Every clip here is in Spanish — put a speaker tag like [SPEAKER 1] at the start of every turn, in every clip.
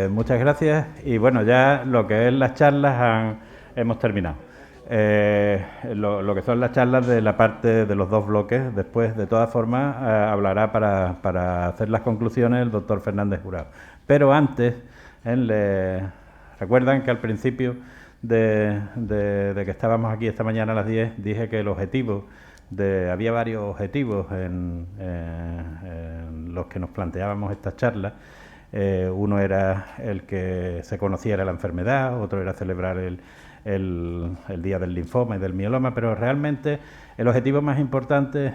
[SPEAKER 1] Muchas gracias y bueno, ya lo que es las charlas hemos terminado. Lo que son las charlas de la parte de los dos bloques, después de todas formas hablará para hacer las conclusiones el doctor Fernández Jurado. Pero antes, recuerdan que al principio de que estábamos aquí esta mañana a las 10 dije que el objetivo había varios objetivos en los que nos planteábamos estas charlas. Uno era el que se conociera la enfermedad, otro era celebrar el Día del Linfoma y del Mieloma, pero realmente el objetivo más importante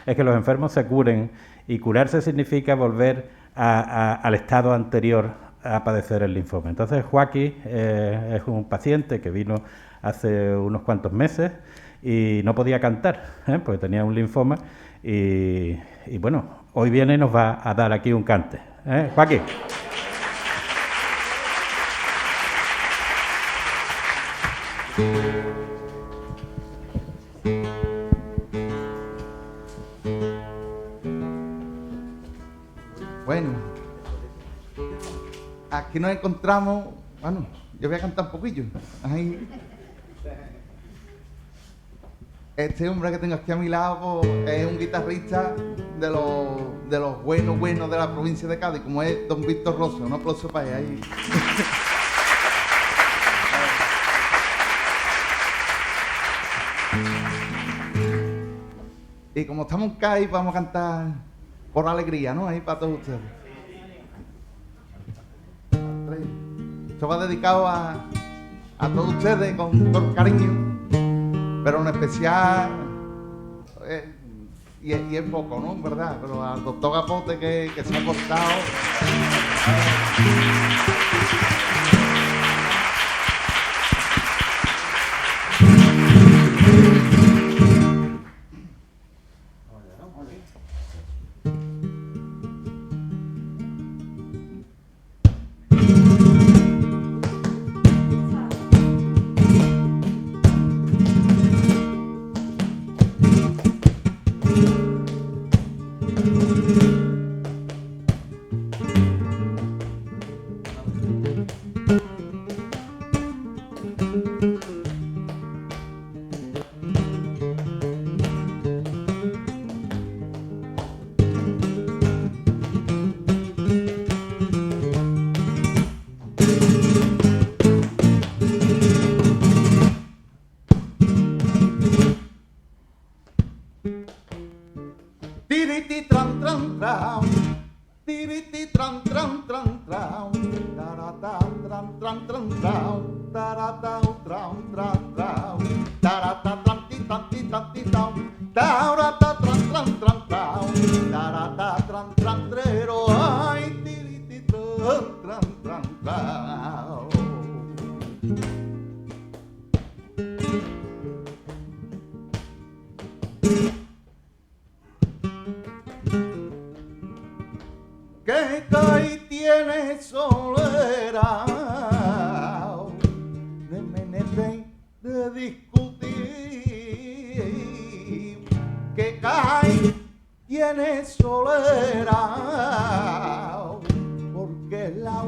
[SPEAKER 1] es que los enfermos se curen, y curarse significa volver al estado anterior a padecer el linfoma. Entonces Joaquín es un paciente que vino hace unos cuantos meses y no podía cantar, porque tenía un linfoma, y bueno, hoy viene y nos va a dar aquí un cante. Joaquín.
[SPEAKER 2] Bueno, aquí nos encontramos. Bueno, yo voy a cantar un poquillo. Ahí. Este hombre que tengo aquí a mi lado es un guitarrista de los buenos de la provincia de Cádiz, como es don Víctor Rosso. Un aplauso para él ahí. Y como estamos en Cádiz, vamos a cantar por alegría, ¿no? Ahí para todos ustedes. Esto va dedicado a todos ustedes con todo el cariño, pero en especial, y es poco, ¿no? ¿Verdad? Pero al doctor Gapote que se ha costado. Que Cádiz tiene solera de menete de discutir, que Cádiz tiene solera porque es la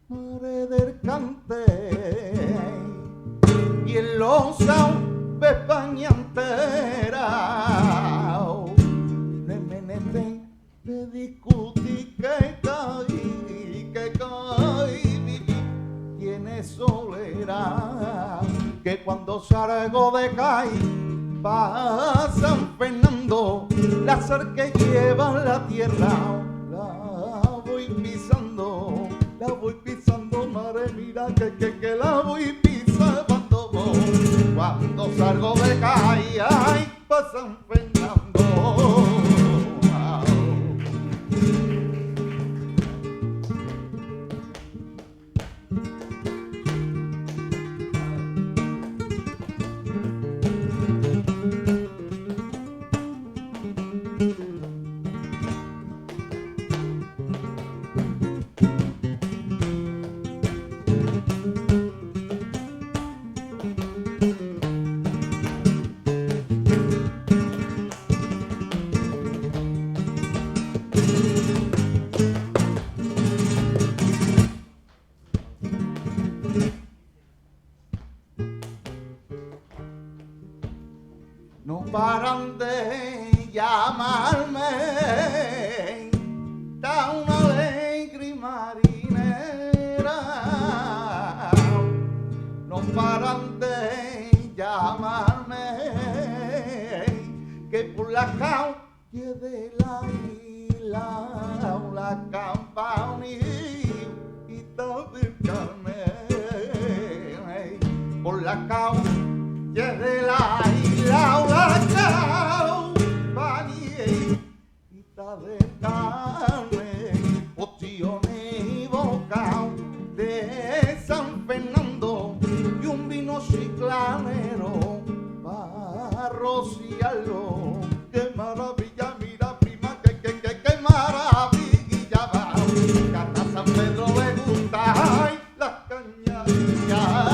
[SPEAKER 2] madre del cante y en los de España entera de menete de discutir, que Cádiz tiene solera, que cuando salgo de Cádiz pa' San Fernando, la sal que lleva la tierra la voy pisando, madre mira que la voy pisando, cuando salgo de Cádiz, ay, pa' San Fernando. paran de llamarme, da una alegre marinera, no paran de llamarme, que por la calle de la isla, la campanita del Carmen, por la calle de la isla, la campanita del Carmen, postiones y bocao de San Fernando y un vino chiclanero para rociarlo. ¡Qué maravilla! Mira, prima, qué maravilla va. Que hasta San Pedro le gusta, ay, las cañadillas.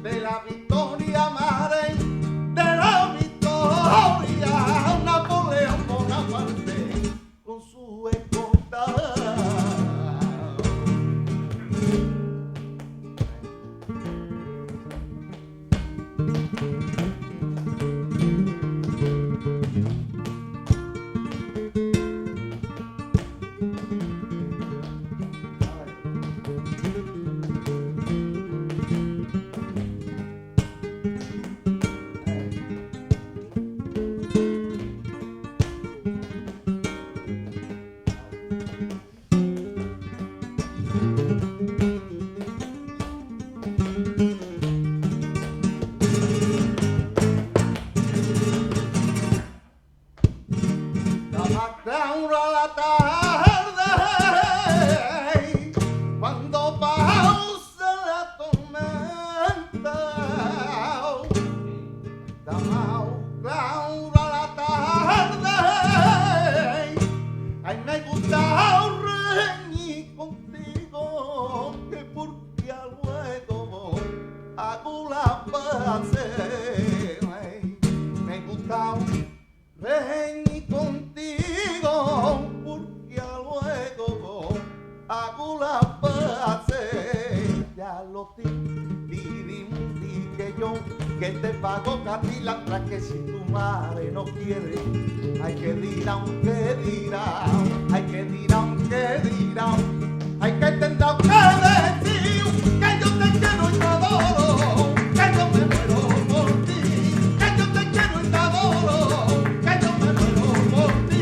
[SPEAKER 2] De la Victoria, madre, de la Victoria, Napoleón Bonaparte con su escolta. La tarde, cuando pausa la tormenta, Laura la tarde, ay me gusta reñir contigo, que porque luego hago la paz, me gusta reñir contigo, porque luego hago la paz. Ya lo di que yo, que te pago Catila, tras que si tu madre no quiere, hay que dirán, que dirán, hay que dirán, que dirán, hay que tendrá que decir que yo te quiero y te adoro, que yo me muero por ti, que yo te quiero y te adoro, que yo me muero por ti.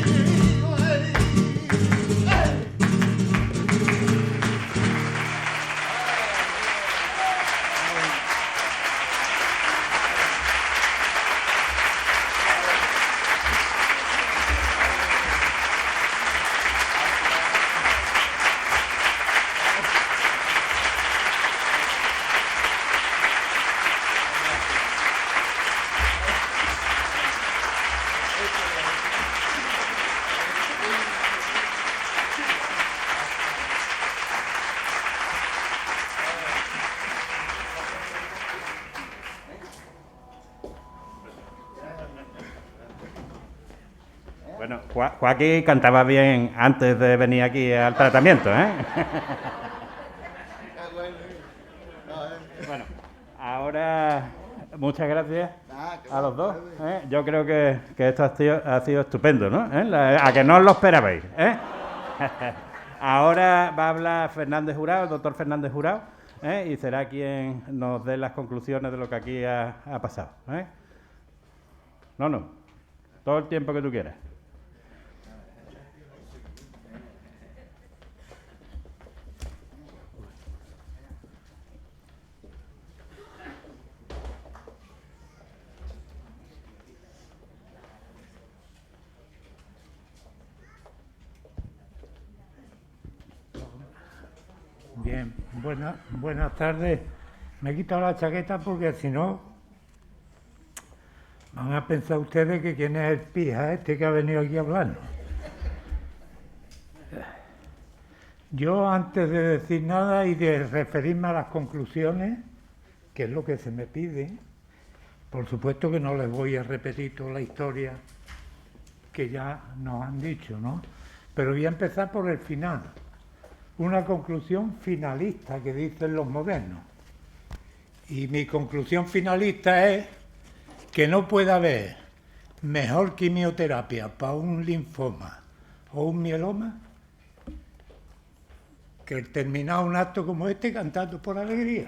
[SPEAKER 1] Bueno, Joaquín cantaba bien antes de venir aquí al tratamiento, ¿eh? Muchas gracias
[SPEAKER 2] Que
[SPEAKER 1] a los dos.
[SPEAKER 2] vale.
[SPEAKER 1] Yo creo que esto ha sido estupendo, ¿no? A que no os lo esperabais. Ahora va a hablar Fernández Jurado, el doctor Fernández Jurado, y será quien nos dé las conclusiones de lo que aquí ha pasado. No, todo el tiempo que tú quieras.
[SPEAKER 3] Bien, buenas tardes. Me he quitado la chaqueta porque si no van a pensar ustedes que quién es el pija este que ha venido aquí a hablarnos. Yo, antes de decir nada y de referirme a las conclusiones, que es lo que se me pide, por supuesto que no les voy a repetir toda la historia que ya nos han dicho, ¿no? Pero voy a empezar por el final. Una conclusión finalista que dicen los modernos. Y mi conclusión finalista es que no puede haber mejor quimioterapia para un linfoma o un mieloma que terminar un acto como este cantando por alegría.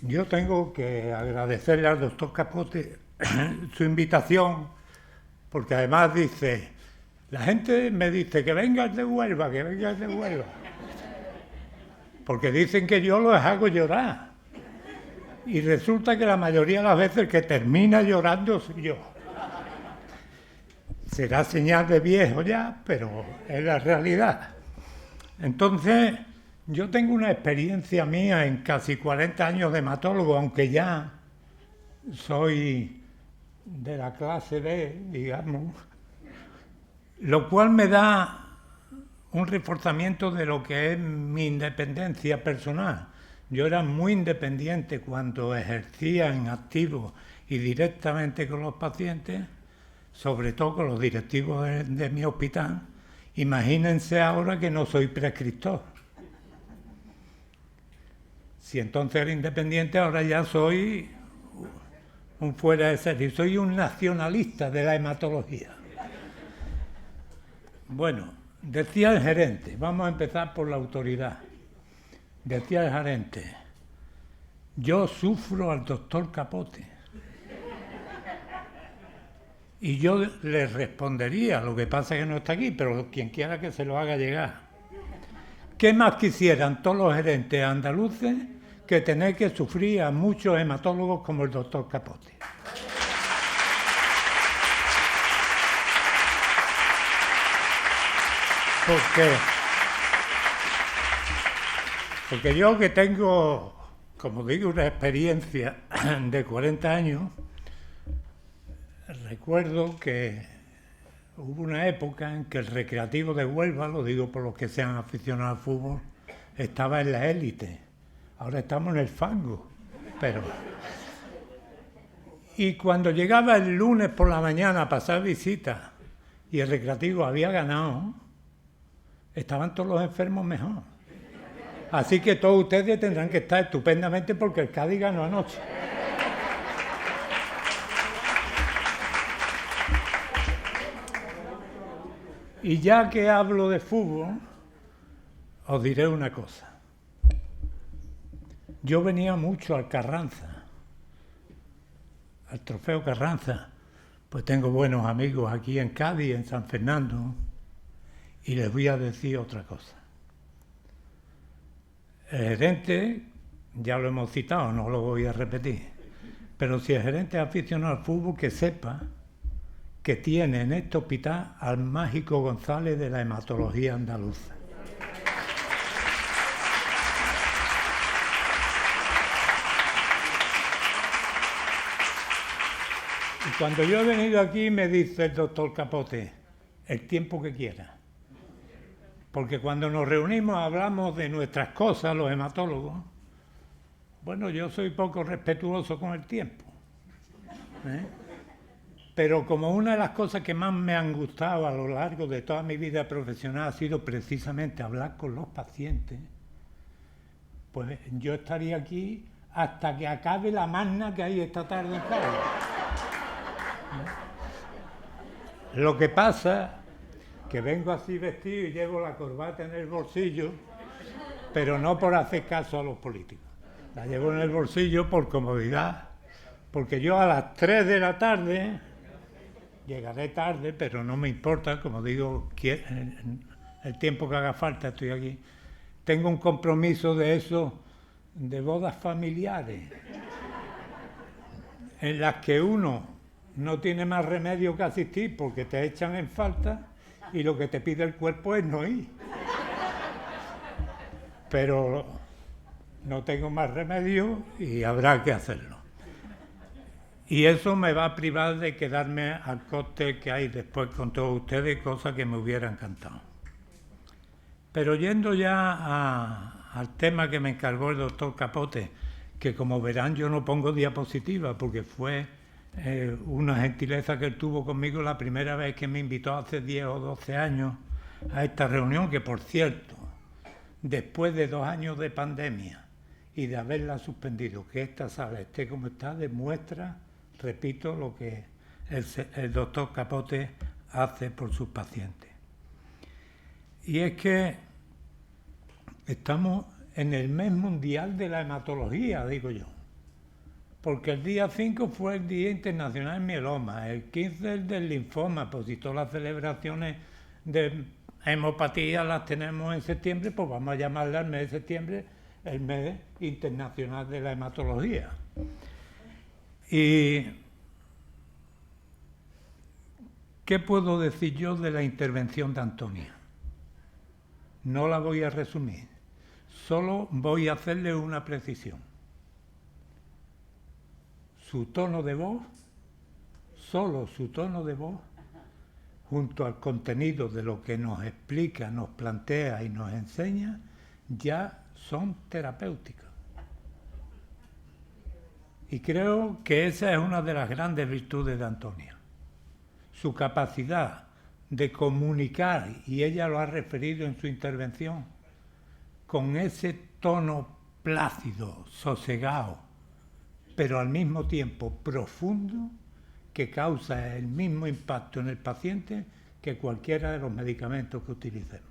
[SPEAKER 3] Yo tengo que agradecerle al doctor Capote su invitación, porque además dice, la gente me dice que vengas de Huelva, que vengas de Huelva, porque dicen que yo los hago llorar, y resulta que la mayoría de las veces el que termina llorando soy yo. Será señal de viejo ya, pero es la realidad. Entonces, yo tengo una experiencia mía en casi 40 años de hematólogo, aunque ya soy de la clase B, digamos, lo cual me da un reforzamiento de lo que es mi independencia personal. Yo era muy independiente cuando ejercía en activo y directamente con los pacientes, sobre todo con los directivos de mi hospital. Imagínense ahora que no soy prescriptor. Si entonces era independiente, ahora ya soy un fuera de serie, soy un nacionalista de la hematología. Bueno, decía el gerente, vamos a empezar por la autoridad. Decía el gerente, yo sufro al doctor Capote. Y yo le respondería, lo que pasa es que no está aquí, pero quien quiera que se lo haga llegar. ¿Qué más quisieran todos los gerentes andaluces que tener que sufrir a muchos hematólogos como el doctor Capote? Porque yo, que tengo, como digo, una experiencia de 40 años, recuerdo que hubo una época en que el Recreativo de Huelva, lo digo por los que sean aficionados al fútbol, estaba en la élite. Ahora estamos en el fango. Y cuando llegaba el lunes por la mañana a pasar visita y el Recreativo había ganado, estaban todos los enfermos mejor. Así que todos ustedes tendrán que estar estupendamente porque el Cádiz ganó anoche. Y ya que hablo de fútbol, os diré una cosa. Yo venía mucho al Carranza, al Trofeo Carranza, pues tengo buenos amigos aquí en Cádiz, en San Fernando, y les voy a decir otra cosa. El gerente, ya lo hemos citado, no lo voy a repetir, pero si el gerente es aficionado al fútbol, que sepa que tiene en este hospital al Mágico González de la hematología andaluza. Y cuando yo he venido aquí me dice el doctor Capote, el tiempo que quiera. Porque cuando nos reunimos hablamos de nuestras cosas, los hematólogos. Bueno, yo soy poco respetuoso con el tiempo. Pero como una de las cosas que más me han gustado a lo largo de toda mi vida profesional ha sido precisamente hablar con los pacientes, pues yo estaría aquí hasta que acabe la magna que hay esta tarde en Cádiz. Lo que pasa que vengo así vestido y llevo la corbata en el bolsillo, pero no por hacer caso a los políticos. La llevo en el bolsillo por comodidad, porque yo a las 3 de la tarde, llegaré tarde, pero no me importa, como digo, el tiempo que haga falta estoy aquí. Tengo un compromiso de eso, de bodas familiares, en las que uno no tiene más remedio que asistir porque te echan en falta y lo que te pide el cuerpo es no ir. Pero no tengo más remedio y habrá que hacerlo. Y eso me va a privar de quedarme al cóctel que hay después con todos ustedes, cosa que me hubiera encantado. Pero yendo ya al tema que me encargó el doctor Capote, que como verán yo no pongo diapositiva porque fue una gentileza que él tuvo conmigo la primera vez que me invitó hace 10 o 12 años a esta reunión, que por cierto, después de 2 años de pandemia y de haberla suspendido, que esta sala esté como está, demuestra, repito, lo que el doctor Capote hace por sus pacientes. Y es que estamos en el mes mundial de la hematología, digo yo. Porque el día 5 fue el Día Internacional del Mieloma, el 15 el del linfoma, pues si todas las celebraciones de hemopatía las tenemos en septiembre, pues vamos a llamarle al mes de septiembre el mes internacional de la hematología. ¿Y qué puedo decir yo de la intervención de Antonia? No la voy a resumir, solo voy a hacerle una precisión. Su tono de voz, solo su tono de voz, junto al contenido de lo que nos explica, nos plantea y nos enseña, ya son terapéuticos. Y creo que esa es una de las grandes virtudes de Antonia. Su capacidad de comunicar, y ella lo ha referido en su intervención, con ese tono plácido, sosegado, pero al mismo tiempo profundo, que causa el mismo impacto en el paciente que cualquiera de los medicamentos que utilicemos.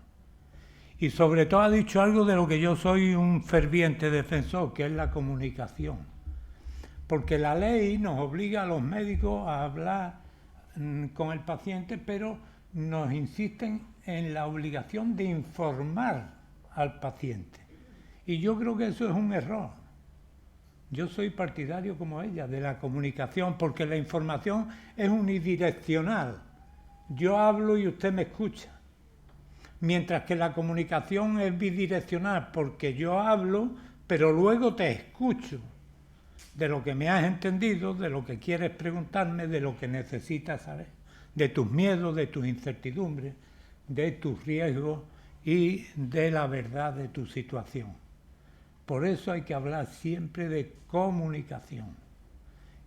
[SPEAKER 3] Y sobre todo ha dicho algo de lo que yo soy un ferviente defensor, que es la comunicación. Porque la ley nos obliga a los médicos a hablar con el paciente, pero nos insisten en la obligación de informar al paciente. Y yo creo que eso es un error. Yo soy partidario como ella de la comunicación, porque la información es unidireccional. Yo hablo y usted me escucha. Mientras que la comunicación es bidireccional, porque yo hablo, pero luego te escucho. De lo que me has entendido, de lo que quieres preguntarme, de lo que necesitas saber, de tus miedos, de tus incertidumbres, de tus riesgos y de la verdad de tu situación. Por eso hay que hablar siempre de comunicación.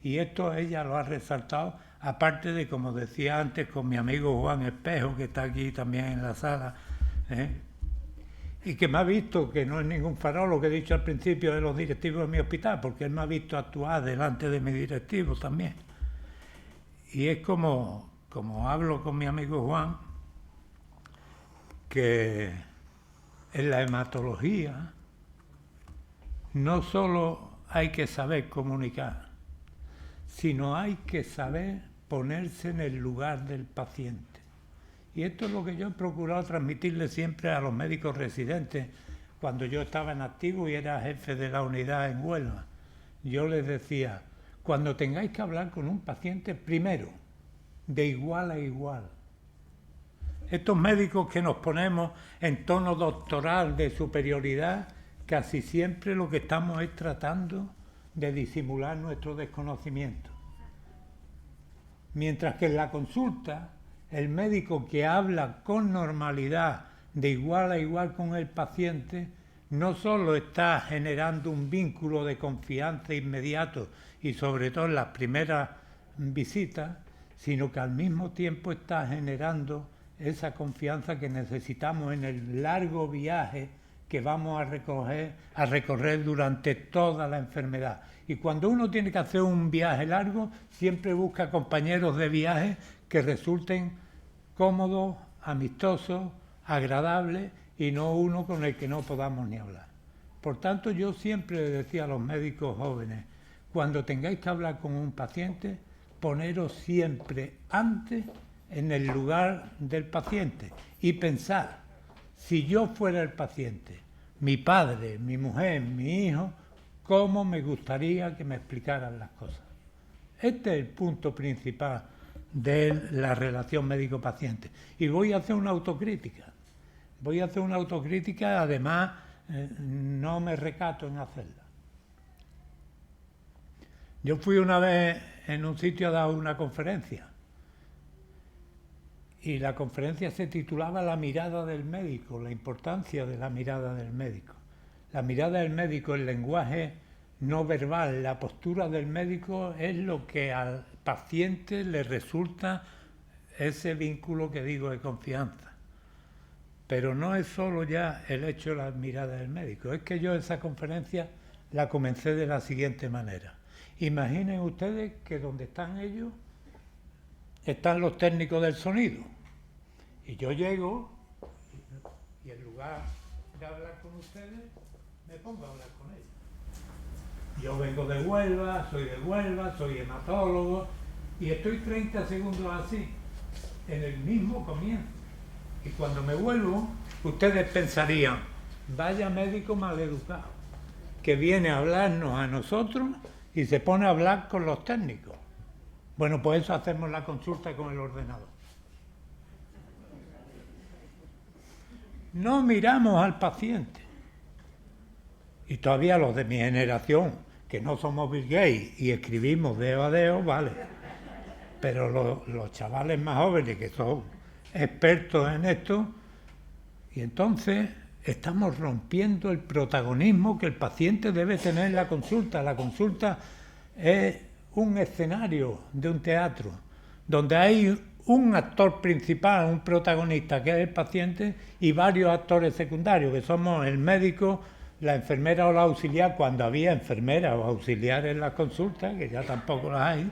[SPEAKER 3] Y esto ella lo ha resaltado, aparte de, como decía antes, con mi amigo Juan Espejo, que está aquí también en la sala, y que me ha visto, que no es ningún farol lo que he dicho al principio de los directivos de mi hospital, porque él me ha visto actuar delante de mis directivos también. Y es como hablo con mi amigo Juan, que en la hematología no solo hay que saber comunicar, sino hay que saber ponerse en el lugar del paciente. Y esto es lo que yo he procurado transmitirle siempre a los médicos residentes cuando yo estaba en activo y era jefe de la unidad en Huelva. Yo les decía, cuando tengáis que hablar con un paciente, primero, de igual a igual. Estos médicos que nos ponemos en tono doctoral de superioridad, casi siempre lo que estamos es tratando de disimular nuestro desconocimiento. Mientras que en la consulta, el médico que habla con normalidad, de igual a igual con el paciente, no solo está generando un vínculo de confianza inmediato y sobre todo en las primeras visitas, sino que al mismo tiempo está generando esa confianza que necesitamos en el largo viaje que vamos a recorrer durante toda la enfermedad. Y cuando uno tiene que hacer un viaje largo, siempre busca compañeros de viaje que resulten cómodos, amistosos, agradables y no uno con el que no podamos ni hablar. Por tanto, yo siempre le decía a los médicos jóvenes, cuando tengáis que hablar con un paciente, poneros siempre antes en el lugar del paciente y pensar, si yo fuera el paciente, mi padre, mi mujer, mi hijo, ¿cómo me gustaría que me explicaran las cosas? Este es el punto principal de la relación médico-paciente. Y voy a hacer una autocrítica. Además, no me recato en hacerla. Yo fui una vez en un sitio a dar una conferencia. Y la conferencia se titulaba La mirada del médico, la importancia de la mirada del médico. La mirada del médico, el lenguaje no verbal, la postura del médico es lo que al paciente le resulta ese vínculo que digo de confianza. Pero no es solo ya el hecho de la mirada del médico, es que yo esa conferencia la comencé de la siguiente manera. Imaginen ustedes que donde están ellos están los técnicos del sonido. Y yo llego y en lugar de hablar con ustedes, me pongo a hablar con ellos. Yo vengo de Huelva, soy hematólogo y estoy 30 segundos así, en el mismo comienzo. Y cuando me vuelvo, ustedes pensarían, vaya médico maleducado, que viene a hablarnos a nosotros y se pone a hablar con los técnicos. Bueno, pues eso hacemos la consulta con el ordenador. No miramos al paciente. Y todavía los de mi generación, que no somos Bill Gates y escribimos dedo a dedo, vale. Pero los chavales más jóvenes que son expertos en esto, y entonces estamos rompiendo el protagonismo que el paciente debe tener en la consulta. La consulta es un escenario de un teatro, donde hay un actor principal, un protagonista, que es el paciente, y varios actores secundarios, que somos el médico, la enfermera o la auxiliar, cuando había enfermeras o auxiliares en las consultas, que ya tampoco las hay,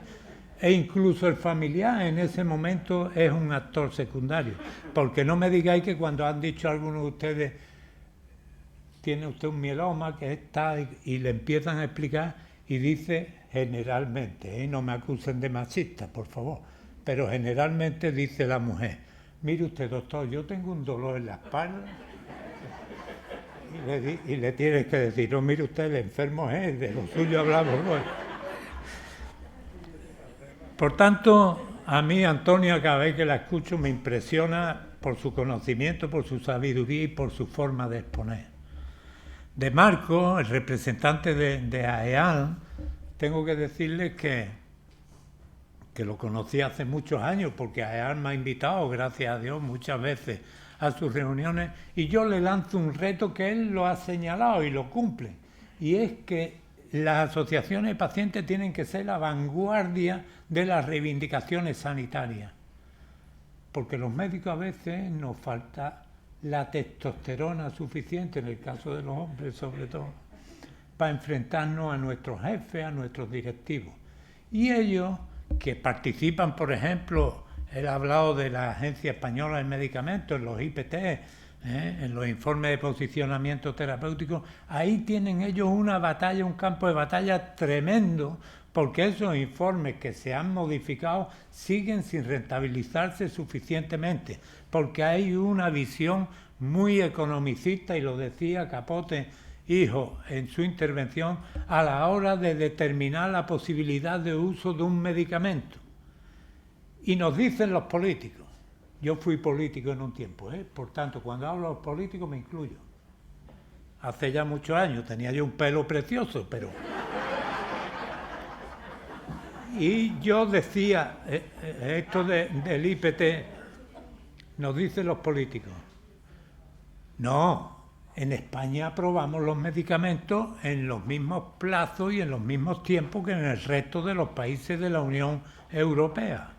[SPEAKER 3] e incluso el familiar en ese momento es un actor secundario. Porque no me digáis que cuando han dicho algunos de ustedes, tiene usted un mieloma, que está, y le empiezan a explicar, y dice generalmente, no me acusen de machista, por favor, pero generalmente dice la mujer, mire usted, doctor, yo tengo un dolor en la espalda, y le tienes que decir, no, mire usted, el enfermo es, de lo suyo hablamos luego. Por tanto, a mí, Antonia, cada vez que la escucho me impresiona por su conocimiento, por su sabiduría y por su forma de exponer. De Marco, el representante de AEAL, tengo que decirles que lo conocí hace muchos años, porque AEAL me ha invitado, gracias a Dios, muchas veces a sus reuniones, y yo le lanzo un reto que él lo ha señalado y lo cumple, y es que las asociaciones de pacientes tienen que ser la vanguardia de las reivindicaciones sanitarias, porque los médicos a veces nos falta la testosterona suficiente, en el caso de los hombres sobre todo, para enfrentarnos a nuestros jefes, a nuestros directivos. Y ellos, que participan, por ejemplo, él ha hablado de la Agencia Española de Medicamentos, en los IPT, en los informes de posicionamiento terapéutico, ahí tienen ellos una batalla, un campo de batalla tremendo, porque esos informes que se han modificado siguen sin rentabilizarse suficientemente, porque hay una visión muy economicista, y lo decía Capote, hijo, en su intervención, a la hora de determinar la posibilidad de uso de un medicamento. Y nos dicen los políticos, yo fui político en un tiempo, por tanto, cuando hablo de los políticos me incluyo. Hace ya muchos años, tenía yo un pelo precioso, pero... Y yo decía, esto del IPT, nos dicen los políticos, no, en España aprobamos los medicamentos en los mismos plazos y en los mismos tiempos que en el resto de los países de la Unión Europea.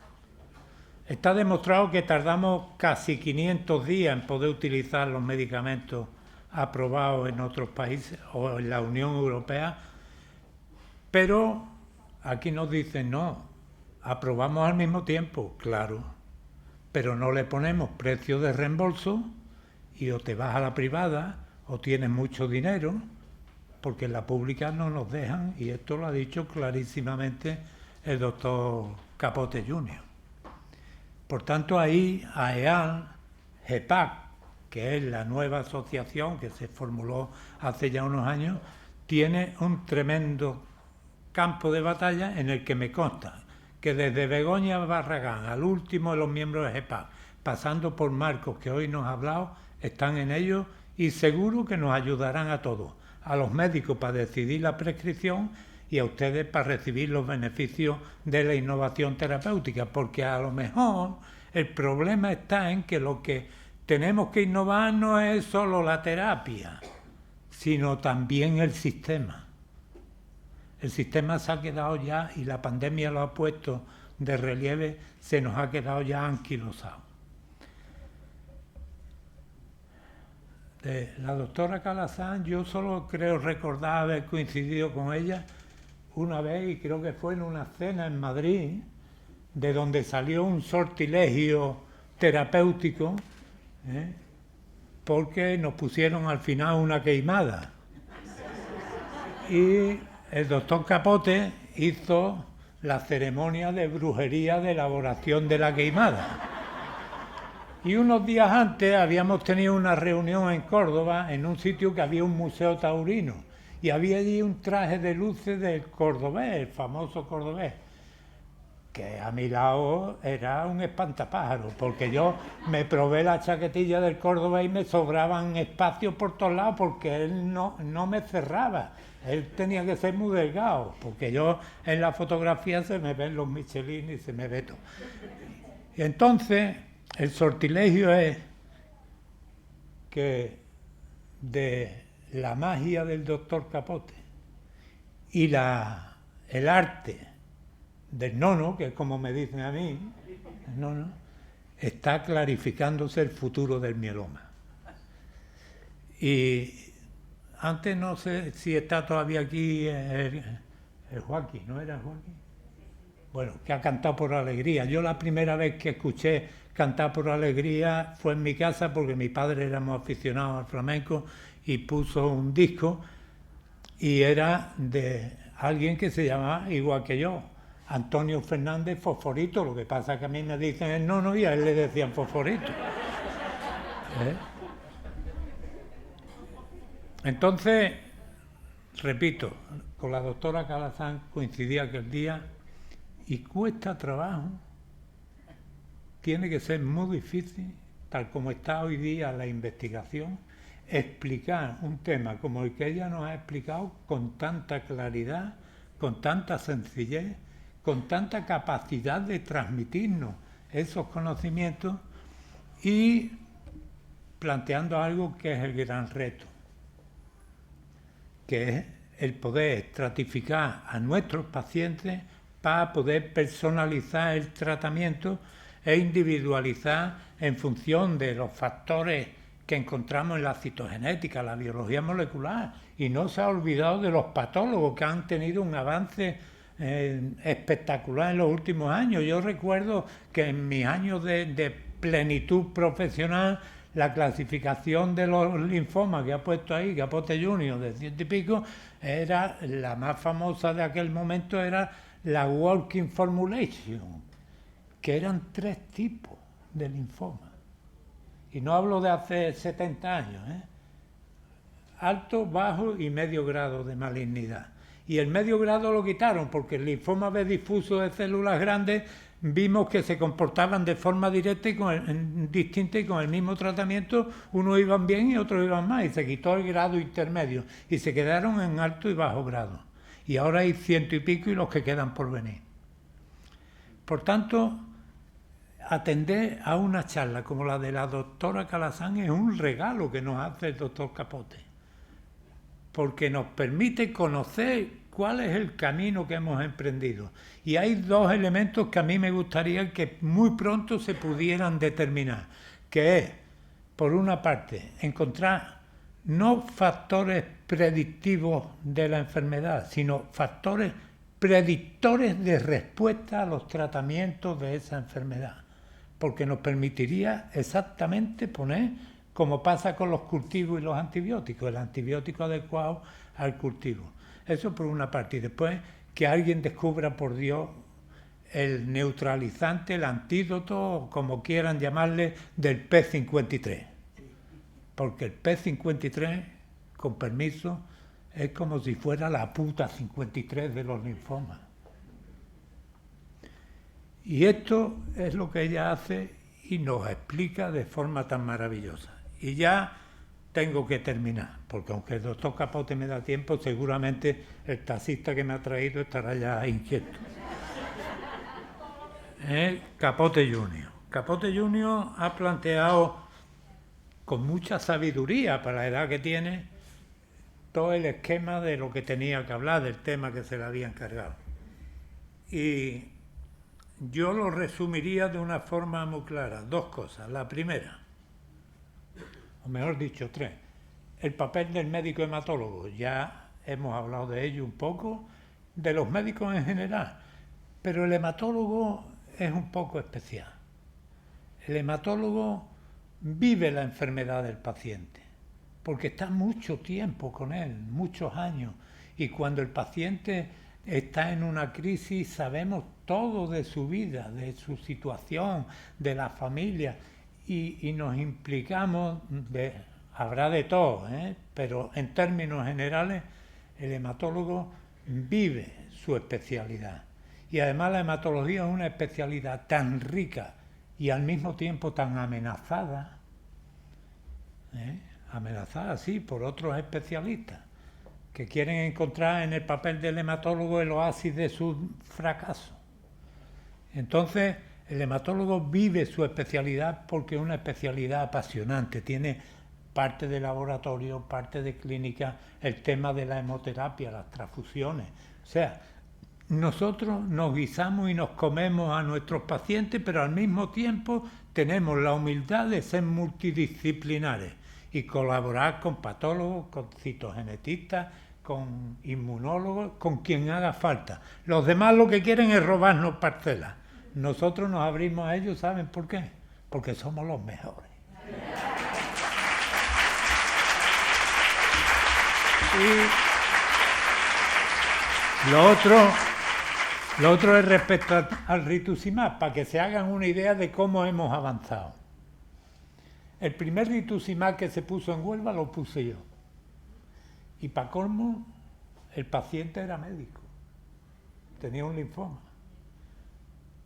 [SPEAKER 3] Está demostrado que tardamos casi 500 días en poder utilizar los medicamentos aprobados en otros países o en la Unión Europea, pero aquí nos dicen no, aprobamos al mismo tiempo, claro, pero no le ponemos precio de reembolso y o te vas a la privada o tienes mucho dinero, porque en la pública no nos dejan, y esto lo ha dicho clarísimamente el doctor Capote Jr. Por tanto, ahí AEAL, GEPAC, que es la nueva asociación que se formuló hace ya unos años, tiene un tremendo campo de batalla en el que me consta que desde Begoña Barragán al último de los miembros de GEPAC, pasando por Marcos, que hoy nos ha hablado, están en ello y seguro que nos ayudarán a todos, a los médicos para decidir la prescripción y a ustedes para recibir los beneficios de la innovación terapéutica, porque a lo mejor el problema está en que lo que tenemos que innovar no es solo la terapia, sino también el sistema. El sistema se ha quedado ya, y la pandemia lo ha puesto de relieve, se nos ha quedado ya anquilosado. De la doctora Calasanz, yo solo creo recordar haber coincidido con ella una vez, y creo que fue en una cena en Madrid, de donde salió un sortilegio terapéutico, porque nos pusieron al final una queimada. Y el doctor Capote hizo la ceremonia de brujería de elaboración de la queimada. Y unos días antes habíamos tenido una reunión en Córdoba, en un sitio que había un museo taurino, y había allí un traje de luces del cordobés, el famoso cordobés, que a mi lado era un espantapájaros, porque yo me probé la chaquetilla del cordobés y me sobraban espacios por todos lados, porque él no me cerraba. Él tenía que ser muy delgado, porque yo en la fotografía se me ven los Michelin y se me ve todo. Y entonces el sortilegio es que de la magia del doctor Capote y el arte del nono, que es como me dicen a mí, el nono, está clarificándose el futuro del mieloma. Y antes no sé si está todavía aquí el Joaquín, ¿no era Joaquín? Bueno, que ha cantado por alegría. Yo la primera vez que escuché cantar por alegría fue en mi casa, porque mi padre éramos aficionados al flamenco y puso un disco, y era de alguien que se llamaba igual que yo, Antonio Fernández Fosforito. Lo que pasa es que a mí me dicen el nono y a él le decían Fosforito. Entonces, repito, con la doctora Calasanz coincidí aquel día, y cuesta trabajo, tiene que ser muy difícil, tal como está hoy día la investigación, explicar un tema como el que ella nos ha explicado con tanta claridad, con tanta sencillez, con tanta capacidad de transmitirnos esos conocimientos, y planteando algo que es el gran reto, que es el poder estratificar a nuestros pacientes para poder personalizar el tratamiento e individualizar en función de los factores que encontramos en la citogenética, la biología molecular. Y no se ha olvidado de los patólogos, que han tenido un avance espectacular en los últimos años. Yo recuerdo que en mis años de plenitud profesional, la clasificación de los linfomas que ha puesto ahí Capote Jr. de 100 y pico, era la más famosa de aquel momento, era la Walking Formulation, que eran 3 tipos de linfoma. Y no hablo de hace 70 años, alto, bajo y medio grado de malignidad. Y el medio grado lo quitaron, porque el linfoma B difuso de células grandes vimos que se comportaban de forma directa y distinta, y con el mismo tratamiento unos iban bien y otros iban mal, y se quitó el grado intermedio y se quedaron en alto y bajo grado. Y ahora hay 100 y pico y los que quedan por venir. Por tanto, atender a una charla como la de la doctora Calasanz es un regalo que nos hace el doctor Capote, porque nos permite conocer cuál es el camino que hemos emprendido. Y hay dos elementos que a mí me gustaría que muy pronto se pudieran determinar, que es, por una parte, encontrar no factores predictivos de la enfermedad, sino factores predictores de respuesta a los tratamientos de esa enfermedad, porque nos permitiría exactamente poner, como pasa con los cultivos y los antibióticos, el antibiótico adecuado al cultivo. Eso por una parte. Y después que alguien descubra, por Dios, el neutralizante, el antídoto, como quieran llamarle, del P53. Porque el P53, con permiso, es como si fuera la puta 53 de los linfomas. Y esto es lo que ella hace y nos explica de forma tan maravillosa. Y ya tengo que terminar, porque aunque el doctor Capote me da tiempo, seguramente el taxista que me ha traído estará ya inquieto. Capote Junior. Capote Junior ha planteado con mucha sabiduría para la edad que tiene todo el esquema de lo que tenía que hablar, del tema que se le había encargado. Y yo lo resumiría de una forma muy clara. Dos cosas. La primera, o mejor dicho, tres. El papel del médico hematólogo. Ya hemos hablado de ello un poco, de los médicos en general. Pero el hematólogo es un poco especial. El hematólogo vive la enfermedad del paciente, porque está mucho tiempo con él, muchos años. Y cuando el paciente está en una crisis, sabemos todo de su vida, de su situación, de la familia, y nos implicamos, habrá de todo, pero en términos generales el hematólogo vive su especialidad. Y además la hematología es una especialidad tan rica y al mismo tiempo tan amenazada, amenazada sí por otros especialistas que quieren encontrar en el papel del hematólogo el oasis de su fracaso. Entonces, el hematólogo vive su especialidad porque es una especialidad apasionante, tiene parte de laboratorio, parte de clínica, el tema de la hemoterapia, las transfusiones. O sea, nosotros nos guisamos y nos comemos a nuestros pacientes, pero al mismo tiempo tenemos la humildad de ser multidisciplinares y colaborar con patólogos, con citogenetistas, con inmunólogos, con quien haga falta. Los demás lo que quieren es robarnos parcelas. Nosotros nos abrimos a ellos, ¿saben por qué? Porque somos los mejores. Y lo otro es respecto al rituximab, para que se hagan una idea de cómo hemos avanzado. El primer rituximab que se puso en Huelva lo puse yo. Y para colmo, el paciente era médico, tenía un linfoma.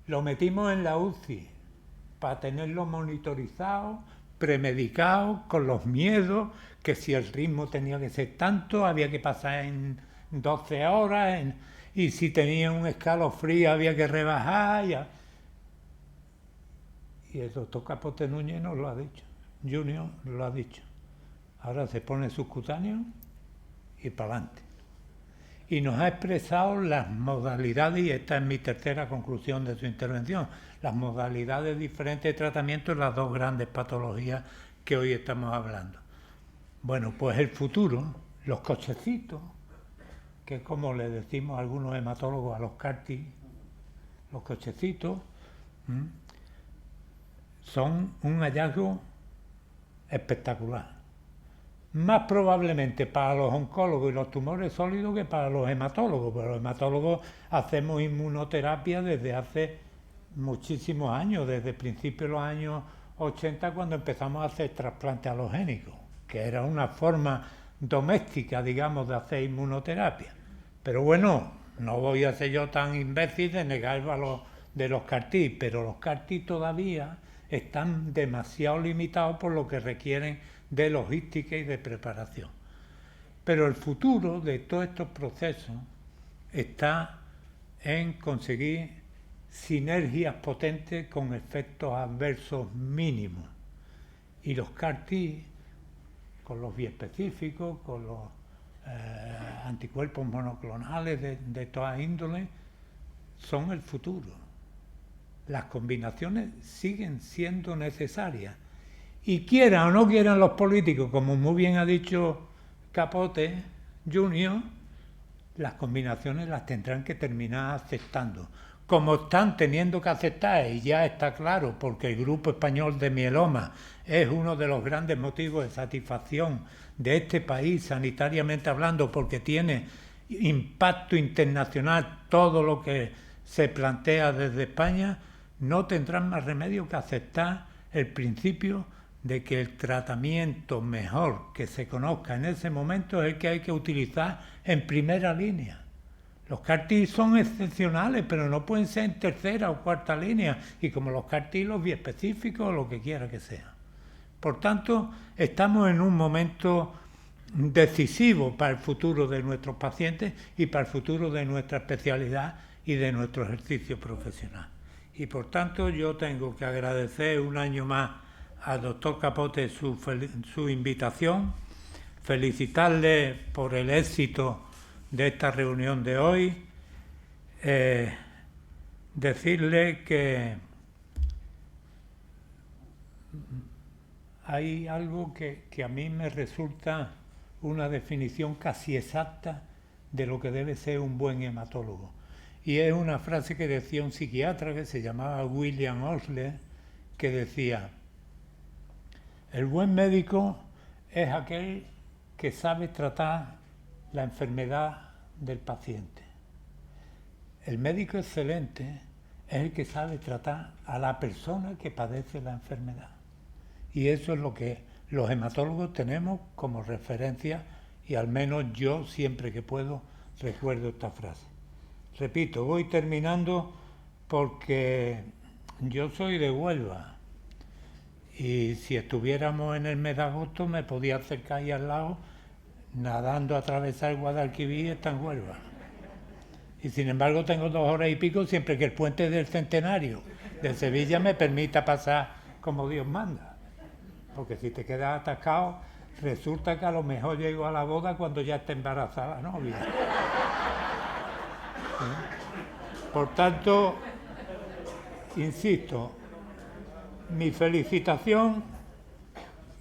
[SPEAKER 3] Lo metimos en la UCI para tenerlo monitorizado, premedicado, con los miedos, que si el ritmo tenía que ser tanto, había que pasar en 12 horas, y si tenía un escalofrío había que rebajar. Y el doctor Capote Núñez nos lo ha dicho, Junior lo ha dicho. Ahora se pone subcutáneo y para adelante. Y nos ha expresado las modalidades, y esta es mi tercera conclusión de su intervención, las modalidades diferentes de tratamiento en las dos grandes patologías que hoy estamos hablando. Bueno, pues el futuro, los cochecitos, que es como le decimos a algunos hematólogos a los CAR-T, los cochecitos, son un hallazgo espectacular. Más probablemente para los oncólogos y los tumores sólidos que para los hematólogos, pero los hematólogos hacemos inmunoterapia desde hace muchísimos años, desde principios de los años 80, cuando empezamos a hacer trasplantes halogénicos, que era una forma doméstica, digamos, de hacer inmunoterapia. Pero bueno, no voy a ser yo tan imbécil de negar el valor de los CAR-T, pero los CAR-T todavía están demasiado limitados por lo que requieren de logística y de preparación. Pero el futuro de todos estos procesos está en conseguir sinergias potentes con efectos adversos mínimos. Y los CAR-T, con los biespecíficos, con los anticuerpos monoclonales de toda índole, son el futuro. Las combinaciones siguen siendo necesarias. Y quieran o no quieran los políticos, como muy bien ha dicho Capote Junior, las combinaciones las tendrán que terminar aceptando. Como están teniendo que aceptar, y ya está claro, porque el Grupo Español de Mieloma es uno de los grandes motivos de satisfacción de este país, sanitariamente hablando, porque tiene impacto internacional todo lo que se plantea desde España, no tendrán más remedio que aceptar el principio de que el tratamiento mejor que se conozca en ese momento es el que hay que utilizar en primera línea. Los CAR-T son excepcionales, pero no pueden ser en tercera o cuarta línea, y como los CAR-T, los biespecíficos o lo que quiera que sea. Por tanto, estamos en un momento decisivo para el futuro de nuestros pacientes y para el futuro de nuestra especialidad y de nuestro ejercicio profesional. Y por tanto, yo tengo que agradecer un año más al doctor Capote su invitación, felicitarle por el éxito de esta reunión de hoy, decirle que hay algo que a mí me resulta una definición casi exacta de lo que debe ser un buen hematólogo. Y es una frase que decía un psiquiatra que se llamaba William Osler, que decía: el buen médico es aquel que sabe tratar la enfermedad del paciente. El médico excelente es el que sabe tratar a la persona que padece la enfermedad. Y eso es lo que los hematólogos tenemos como referencia, y al menos yo siempre que puedo recuerdo esta frase. Repito, voy terminando porque yo soy de Huelva y si estuviéramos en el mes de agosto me podía acercar ahí al lado nadando a atravesar el Guadalquivir, está en Huelva. Y sin embargo tengo 2 horas y pico siempre que el puente del Centenario de Sevilla me permita pasar como Dios manda. Porque si te quedas atascado, resulta que a lo mejor llego a la boda cuando ya está embarazada la novia. Por tanto, insisto, mi felicitación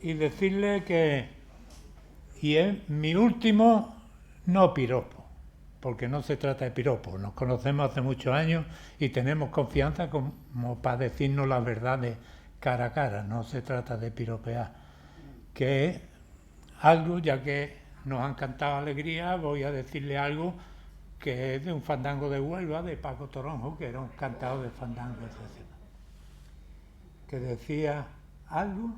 [SPEAKER 3] y decirle que, y es mi último no piropo, porque no se trata de piropo, nos conocemos hace muchos años y tenemos confianza como para decirnos las verdades cara a cara, no se trata de piropear, que es algo, ya que nos han cantado alegría, voy a decirle algo que es de un fandango de Huelva, de Paco Toronjo, que era un cantador de fandango excepcional, que decía algo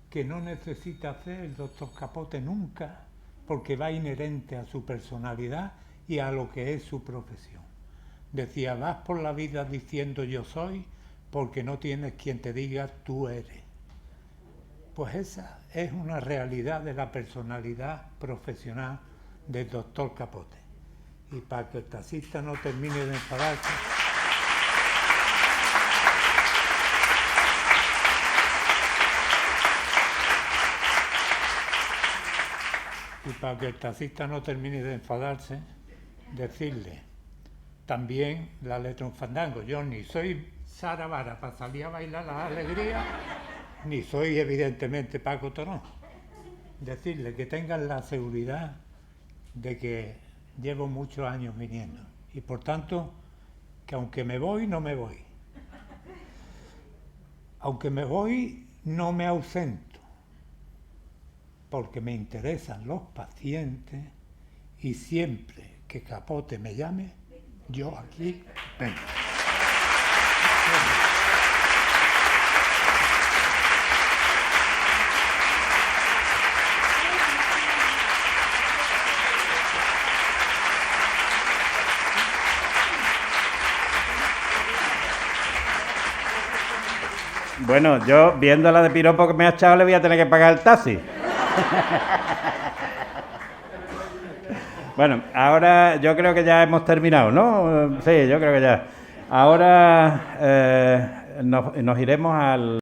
[SPEAKER 3] que no necesita hacer el doctor Capote nunca, porque va inherente a su personalidad y a lo que es su profesión. Decía: vas por la vida diciendo yo soy, porque no tienes quien te diga tú eres. Pues esa es una realidad de la personalidad profesional del doctor Capote. Y para que el taxista no termine de enfadarse, decirle también la letra un fandango. Yo ni soy Sara Vara para salir a bailar la alegría, ni soy evidentemente Paco Torón. Decirle que tengan la seguridad de que llevo muchos años viniendo y por tanto que aunque me voy, no me voy. Aunque me voy, no me ausento, porque me interesan los pacientes y siempre que Capote me llame, yo aquí vengo.
[SPEAKER 1] Bueno, yo, viendo la de piropo que me ha echado, le voy a tener que pagar el taxi. Bueno, ahora yo creo que ya hemos terminado, ¿no? Sí, yo creo que ya. Ahora nos iremos al...